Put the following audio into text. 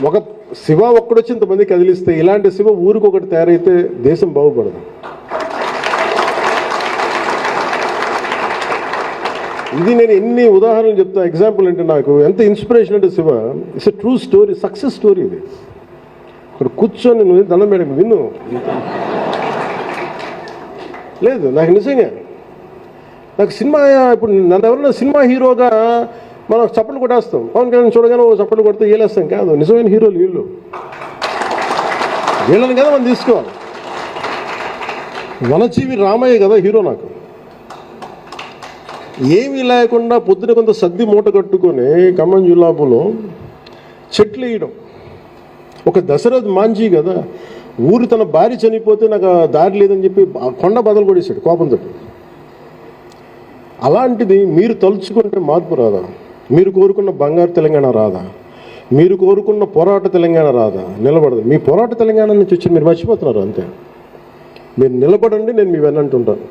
ఒక శివ ఒక్కడొచ్చి ఇంతమంది కదిలిస్తే, ఇలాంటి శివ ఊరికొకటి తయారైతే దేశం బాగుపడదు. ఇది నేను ఎన్ని ఉదాహరణలు చెప్తా. ఎగ్జాంపుల్ అంటే నాకు ఎంత ఇన్స్పిరేషన్ అంటే Shiva it's a true story, success story. ఇది ఇక్కడ కూర్చొని నువ్వు దండం మేడం విను. లేదు నాకు నిజంగా, నాకు సినిమా ఇప్పుడు నన్ను ఎవరైనా సినిమా హీరోగా మనం చప్పట్లు కొట్టేస్తాం. పవన్ కళ్యాణ్ చూడగానే చప్పట్లు కొడితే ఏలేస్తాం. కాదు, నిజమైన హీరోలు వీళ్ళు. వీళ్ళని కదా మనం తీసుకోవాలి. వనజీవి రామయ్య కదా హీరో. నాకు ఏమీ లేకుండా పొద్దున కొంత సద్ది మూట కట్టుకొని ఖమ్మం జిల్లాలో చెట్లు వేయడం. ఒక దశరథ్ మాంజీ కదా, ఊరు తన భార్య చనిపోతే నాకు దారి లేదని చెప్పి కొండ బదలు కొడేశాడు కోపంతో. అలాంటిది మీరు తలుచుకుంటే మార్పు రాదా? మీరు కోరుకున్న బంగారు తెలంగాణ రాదా? మీరు కోరుకున్న పోరాట తెలంగాణ రాదా? నిలబడదు. మీ పోరాట తెలంగాణ నుంచి వచ్చి మీరు మర్చిపోతున్నారు అంతే. మీరు నిలబడండి, నేను మీ వెన్నంటుంటాను.